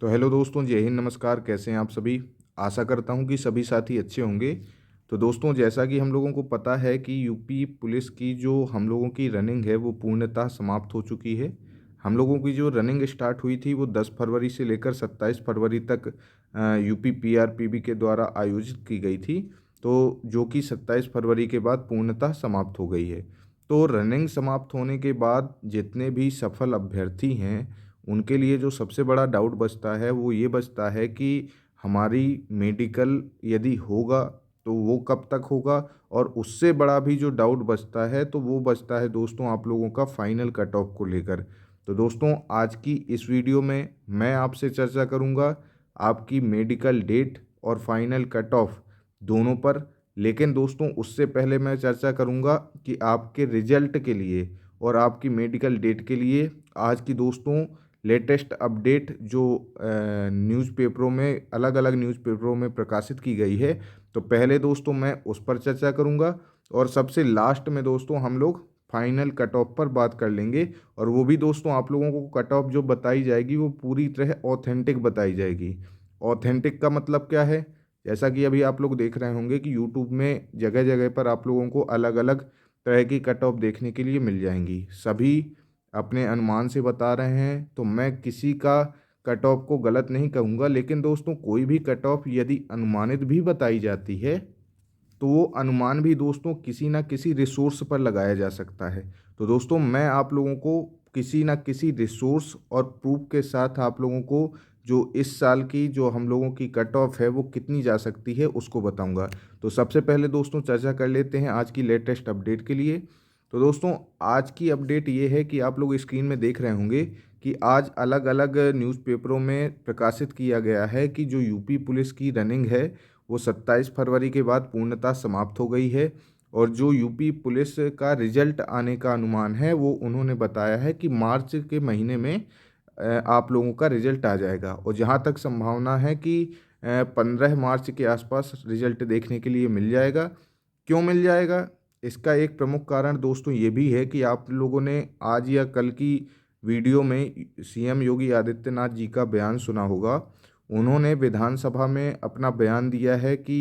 तो हेलो दोस्तों, जय हिंद, नमस्कार। कैसे हैं आप सभी? आशा करता हूं कि सभी साथी अच्छे होंगे। तो दोस्तों, जैसा कि हम लोगों को पता है कि यूपी पुलिस की जो हम लोगों की रनिंग है वो पूर्णतः समाप्त हो चुकी है। हम लोगों की जो रनिंग स्टार्ट हुई थी वो 10 फरवरी से लेकर 27 फरवरी तक यूपी पीआरपीबी के द्वारा आयोजित की गई थी। तो जो कि 27 फरवरी के बाद पूर्णतः समाप्त हो गई है। तो रनिंग समाप्त होने के बाद जितने भी सफल अभ्यर्थी हैं उनके लिए जो सबसे बड़ा डाउट बचता है वो ये बचता है कि हमारी मेडिकल यदि होगा तो वो कब तक होगा। और उससे बड़ा भी जो डाउट बचता है तो वो बचता है दोस्तों आप लोगों का फाइनल कट ऑफ को लेकर। तो दोस्तों, आज की इस वीडियो में मैं आपसे चर्चा करूंगा आपकी मेडिकल डेट और फाइनल कट ऑफ दोनों पर। लेकिन दोस्तों, उससे पहले मैं चर्चा करूंगा कि आपके रिजल्ट के लिए और आपकी मेडिकल डेट के लिए आज की दोस्तों लेटेस्ट अपडेट जो न्यूज़पेपरों में अलग अलग न्यूज़पेपरों में प्रकाशित की गई है। तो पहले दोस्तों मैं उस पर चर्चा करूंगा और सबसे लास्ट में दोस्तों हम लोग फाइनल कट ऑफ पर बात कर लेंगे। और वो भी दोस्तों आप लोगों को कट ऑफ जो बताई जाएगी वो पूरी तरह ऑथेंटिक बताई जाएगी। ऑथेंटिक का मतलब क्या है? जैसा कि अभी आप लोग देख रहे होंगे कि यूट्यूब में जगह जगह पर आप लोगों को अलग अलग तरह की कट ऑफ देखने के लिए मिल जाएंगी। सभी अपने अनुमान से बता रहे हैं, तो मैं किसी का कट ऑफ को गलत नहीं कहूँगा। लेकिन दोस्तों, कोई भी कट ऑफ यदि अनुमानित भी बताई जाती है तो वो अनुमान भी दोस्तों किसी ना किसी रिसोर्स पर लगाया जा सकता है। तो दोस्तों, मैं आप लोगों को किसी ना किसी रिसोर्स और प्रूफ के साथ आप लोगों को जो इस साल की जो हम लोगों की कट ऑफ है वो कितनी जा सकती है उसको बताऊंगा। तो सबसे पहले दोस्तों चर्चा कर लेते हैं आज की लेटेस्ट अपडेट के लिए। तो दोस्तों, आज की अपडेट ये है कि आप लोग स्क्रीन में देख रहे होंगे कि आज अलग अलग न्यूज़पेपरों में प्रकाशित किया गया है कि जो यूपी पुलिस की रनिंग है वो 27 फरवरी के बाद पूर्णतः समाप्त हो गई है। और जो यूपी पुलिस का रिजल्ट आने का अनुमान है वो उन्होंने बताया है कि मार्च के महीने में आप लोगों का रिजल्ट आ जाएगा। और जहाँ तक संभावना है कि 15 मार्च के आसपास रिजल्ट देखने के लिए मिल जाएगा। क्यों मिल जाएगा? इसका एक प्रमुख कारण दोस्तों ये भी है कि आप लोगों ने आज या कल की वीडियो में सीएम योगी आदित्यनाथ जी का बयान सुना होगा। उन्होंने विधानसभा में अपना बयान दिया है कि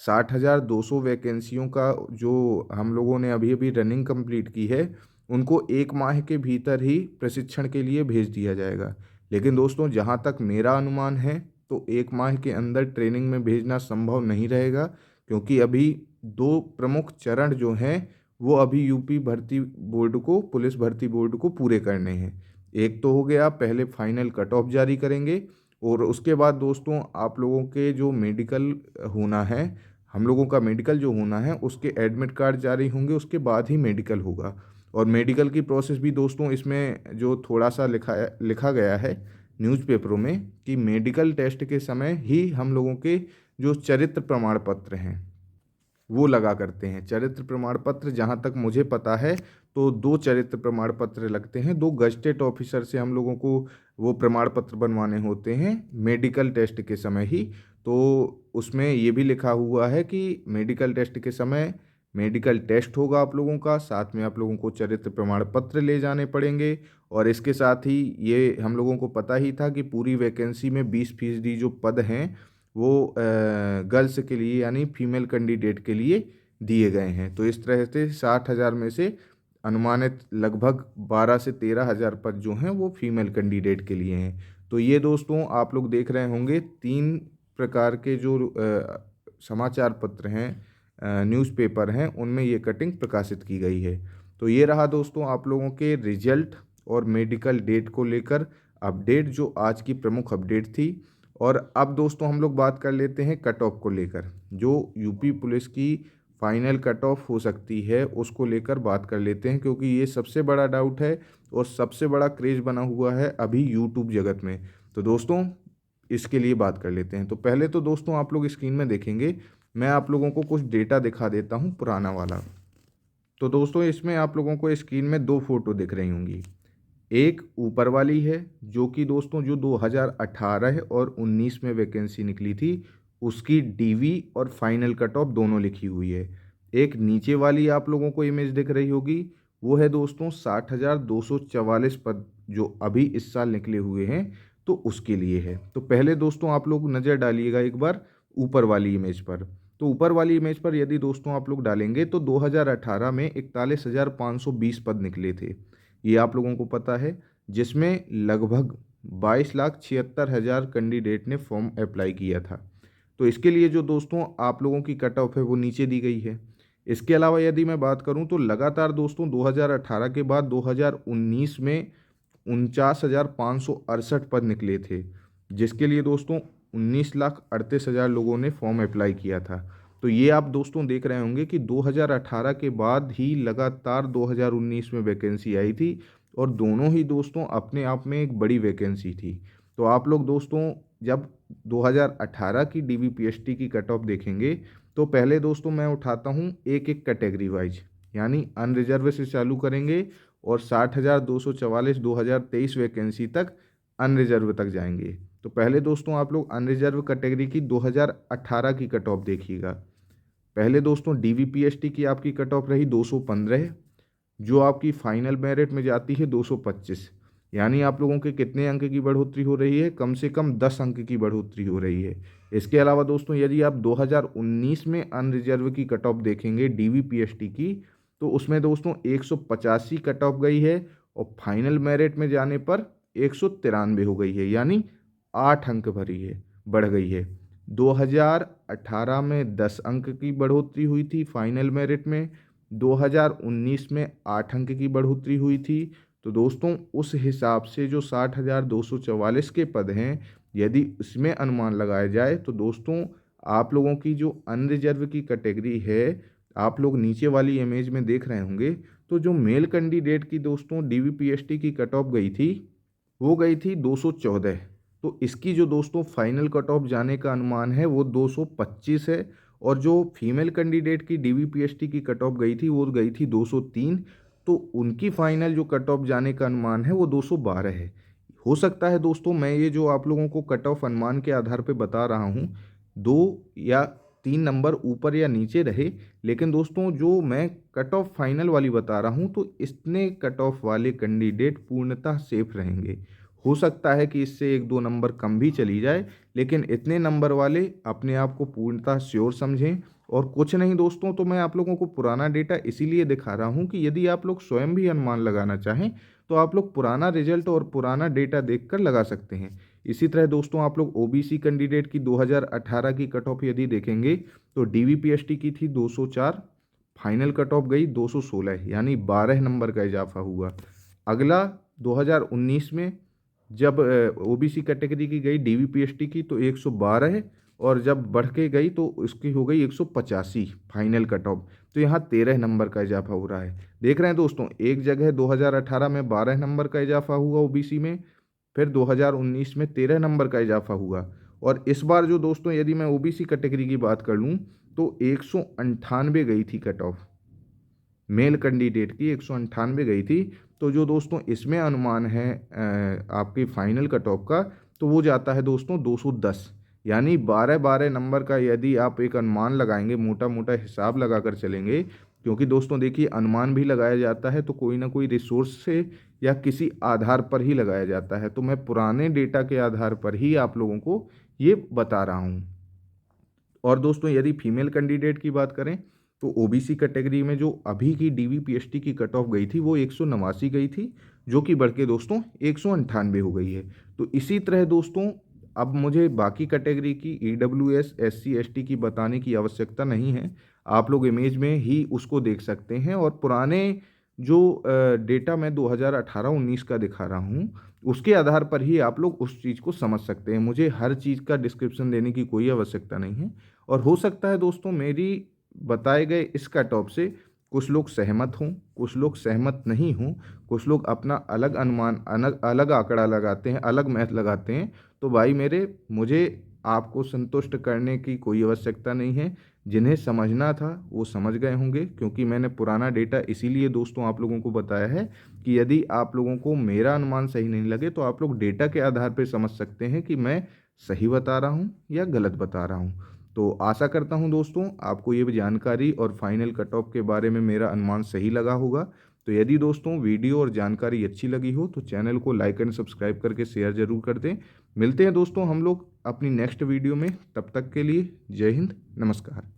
60,200 वैकेंसियों का जो हम लोगों ने अभी अभी रनिंग कंप्लीट की है उनको 1 माह के भीतर ही प्रशिक्षण के लिए भेज दिया जाएगा। लेकिन दोस्तों, जहाँ तक मेरा अनुमान है तो 1 माह के अंदर ट्रेनिंग में भेजना संभव नहीं रहेगा, क्योंकि अभी दो प्रमुख चरण जो हैं वो अभी यूपी भर्ती बोर्ड को, पुलिस भर्ती बोर्ड को पूरे करने हैं। एक तो हो गया, पहले फाइनल कट ऑफ जारी करेंगे और उसके बाद दोस्तों आप लोगों के जो मेडिकल होना है, हम लोगों का मेडिकल जो होना है उसके एडमिट कार्ड जारी होंगे, उसके बाद ही मेडिकल होगा। और मेडिकल की प्रोसेस भी दोस्तों इसमें जो थोड़ा सा लिखा गया है न्यूज़पेपरों में कि मेडिकल टेस्ट के समय ही हम लोगों के जो चरित्र प्रमाण पत्र हैं वो लगा करते हैं। चरित्र प्रमाण पत्र जहाँ तक मुझे पता है तो 2 चरित्र प्रमाण पत्र लगते हैं, 2 गजटेड ऑफिसर से हम लोगों को वो प्रमाण पत्र बनवाने होते हैं मेडिकल टेस्ट के समय ही। तो उसमें ये भी लिखा हुआ है कि मेडिकल टेस्ट के समय मेडिकल टेस्ट होगा आप लोगों का, साथ में आप लोगों को चरित्र प्रमाण पत्र ले जाने पड़ेंगे। और इसके साथ ही ये हम लोगों को पता ही था कि पूरी वैकेंसी में 20% जो पद हैं वो गर्ल्स के लिए यानी फीमेल कैंडिडेट के लिए दिए गए हैं। तो इस तरह से 60,000 में से अनुमानित लगभग 12 से 13 हज़ार पद जो हैं वो फीमेल कैंडिडेट के लिए हैं। तो ये दोस्तों आप लोग देख रहे होंगे 3 प्रकार के जो समाचार पत्र हैं, न्यूज़पेपर हैं, उनमें ये कटिंग प्रकाशित की गई है। तो ये रहा दोस्तों आप लोगों के रिजल्ट और मेडिकल डेट को लेकर अपडेट, जो आज की प्रमुख अपडेट थी। और अब दोस्तों हम लोग बात कर लेते हैं कट ऑफ को लेकर। जो यूपी पुलिस की फाइनल कट ऑफ हो सकती है उसको लेकर बात कर लेते हैं, क्योंकि ये सबसे बड़ा डाउट है और सबसे बड़ा क्रेज बना हुआ है अभी यूट्यूब जगत में। तो दोस्तों इसके लिए बात कर लेते हैं। तो पहले तो दोस्तों आप लोग स्क्रीन में देखेंगे, मैं आप लोगों को कुछ डेटा दिखा देता हूँ पुराना वाला। तो दोस्तों इसमें आप लोगों को स्क्रीन में 2 फोटो दिख रही होंगी। एक ऊपर वाली है जो कि दोस्तों जो 2018 और 19 में वैकेंसी निकली थी उसकी डीवी और फाइनल कट ऑफ दोनों लिखी हुई है। एक नीचे वाली आप लोगों को इमेज दिख रही होगी, वो है दोस्तों 60,244 पद जो अभी इस साल निकले हुए हैं। तो उसके लिए है। तो पहले दोस्तों आप लोग नज़र डालिएगा एक बार ऊपर वाली इमेज पर। तो ऊपर वाली इमेज पर यदि दोस्तों आप लोग डालेंगे तो 2018 में 41,520 पद निकले थे, ये आप लोगों को पता है, जिसमें लगभग 22,76,000 कैंडिडेट ने फॉर्म अप्लाई किया था। तो इसके लिए जो दोस्तों आप लोगों की कट ऑफ है वो नीचे दी गई है। इसके अलावा यदि मैं बात करूं तो लगातार दोस्तों 2018 के बाद 2019 में 49,568 पद निकले थे, जिसके लिए दोस्तों 19,38,000 लोगों ने फॉर्म अप्लाई किया था। तो ये आप दोस्तों देख रहे होंगे कि 2018 के बाद ही लगातार 2019 में वैकेंसी आई थी, और दोनों ही दोस्तों अपने आप में एक बड़ी वैकेंसी थी। तो आप लोग दोस्तों जब 2018 की डीबीपीएसटी की कट ऑफ देखेंगे तो पहले दोस्तों मैं उठाता हूँ एक एक कैटेगरी वाइज, यानी अनरिजर्व से चालू करेंगे और 60,244 2023 वैकेंसी तक अनरिजर्व तक जाएंगे। तो पहले दोस्तों आप लोग अनरिजर्व कैटेगरी की 2018 की कट ऑफ देखिएगा। पहले दोस्तों डीवीपीएसटी की आपकी कट ऑफ रही 215, जो आपकी फाइनल मेरिट में जाती है 225, यानी आप लोगों के कितने अंक की बढ़ोतरी हो रही है, कम से कम 10 अंक की बढ़ोतरी हो रही है। इसके अलावा दोस्तों यदि आप 2019 में अनरिजर्व की कट ऑफ देखेंगे डीवीपीएसटी की, तो उसमें दोस्तों 185 कट ऑफ गई है और फाइनल मेरिट में जाने पर 193 हो गई है, यानी 8 अंक भरी है, बढ़ गई है। 2018 में 10 अंक की बढ़ोतरी हुई थी फाइनल मेरिट में, 2019 में 8 अंक की बढ़ोतरी हुई थी। तो दोस्तों उस हिसाब से जो 60,244 के पद हैं, यदि इसमें अनुमान लगाया जाए तो दोस्तों आप लोगों की जो अनरिजर्व की कैटेगरी है, आप लोग नीचे वाली इमेज में देख रहे होंगे, तो जो मेल कैंडिडेट की दोस्तों डीवीपीएसटी की कट ऑफ गई थी वो गई थी 214। तो इसकी जो दोस्तों फाइनल कट ऑफ जाने का अनुमान है वो 225 है, और जो फीमेल कैंडिडेट की डीवीपीएसटी की कट ऑफ गई थी वो गई थी 203। तो उनकी फाइनल जो कट ऑफ जाने का अनुमान है वो 212 है। हो सकता है दोस्तों मैं ये जो आप लोगों को कट ऑफ अनुमान के आधार पे बता रहा हूँ 2 या 3 नंबर ऊपर या नीचे रहे, लेकिन दोस्तों जो मैं कट ऑफ फाइनल वाली बता रहा हूँ तो इतने कट ऑफ वाले कैंडिडेट पूर्णतः सेफ रहेंगे। हो सकता है कि इससे 1-2 नंबर कम भी चली जाए, लेकिन इतने नंबर वाले अपने आप को पूर्णतः श्योर समझें। और कुछ नहीं दोस्तों, तो मैं आप लोगों को पुराना डेटा इसीलिए दिखा रहा हूँ कि यदि आप लोग स्वयं भी अनुमान लगाना चाहें तो आप लोग पुराना रिजल्ट और पुराना डेटा देखकर लगा सकते हैं। इसी तरह दोस्तों आप लोग ओबीसी कैंडिडेट की 2018 की कट ऑफ यदि देखेंगे तो डीवीपीएसटी की थी 204, फाइनल कट ऑफ गई 216, यानी 12 नंबर का इजाफा हुआ। अगला 2019 में जब ओबीसी कैटेगरी की गई डीवीपीएसटी की तो 112, और जब बढ़ के गई तो इसकी हो गई 185 फाइनल कट ऑफ। तो यहाँ 13 नंबर का इजाफा हो रहा है। देख रहे हैं दोस्तों, एक जगह 2018 में 12 नंबर का इजाफा हुआ ओबीसी में, फिर 2019 में 13 नंबर का इजाफा हुआ, और इस बार जो दोस्तों यदि मैं ओबीसी कैटेगरी की बात कर लूँ तो 198 गई थी कट ऑफ, मेल कैंडिडेट की 198 गई थी। तो जो दोस्तों इसमें अनुमान है आपकी फाइनल कट ऑफ का, तो वो जाता है दोस्तों 210, यानी 12-12 नंबर का यदि आप एक अनुमान लगाएंगे, मोटा मोटा हिसाब लगाकर चलेंगे, क्योंकि दोस्तों देखिए अनुमान भी लगाया जाता है तो कोई ना कोई रिसोर्स से या किसी आधार पर ही लगाया जाता है। तो मैं पुराने डेटा के आधार पर ही आप लोगों को ये बता रहा हूँ। और दोस्तों यदि फीमेल कैंडिडेट की बात करें तो ओबीसी कैटेगरी में जो अभी की डीवीपीएसटी की कट ऑफ गई थी वो 189 गई थी, जो कि बढ़ के दोस्तों 198 हो गई है। तो इसी तरह दोस्तों अब मुझे बाकी कैटेगरी की ईडब्ल्यूएस एससी एसटी की बताने की आवश्यकता नहीं है, आप लोग इमेज में ही उसको देख सकते हैं। और पुराने जो डेटा मैं 2018-19 का दिखा रहा हूँ उसके आधार पर ही आप लोग उस चीज़ को समझ सकते हैं। मुझे हर चीज़ का डिस्क्रिप्शन देने की कोई आवश्यकता नहीं है। और हो सकता है दोस्तों मेरी बताए गए इस कट ऑफ से कुछ लोग सहमत हों, कुछ लोग सहमत नहीं हों, कुछ लोग अपना अलग अनुमान अलग आंकड़ा लगाते हैं, अलग मैथ लगाते हैं। तो भाई मेरे, मुझे आपको संतुष्ट करने की कोई आवश्यकता नहीं है। जिन्हें समझना था वो समझ गए होंगे, क्योंकि मैंने पुराना डेटा इसीलिए दोस्तों आप लोगों को बताया है कि यदि आप लोगों को मेरा अनुमान सही नहीं लगे तो आप लोग डेटा के आधार पर समझ सकते हैं कि मैं सही बता रहा हूँ या गलत बता रहा हूँ। तो आशा करता हूं दोस्तों आपको ये जानकारी और फाइनल कट ऑफ के बारे में मेरा अनुमान सही लगा होगा। तो यदि दोस्तों वीडियो और जानकारी अच्छी लगी हो तो चैनल को लाइक एंड सब्सक्राइब करके शेयर जरूर कर दें। मिलते हैं दोस्तों हम लोग अपनी नेक्स्ट वीडियो में, तब तक के लिए जय हिंद, नमस्कार।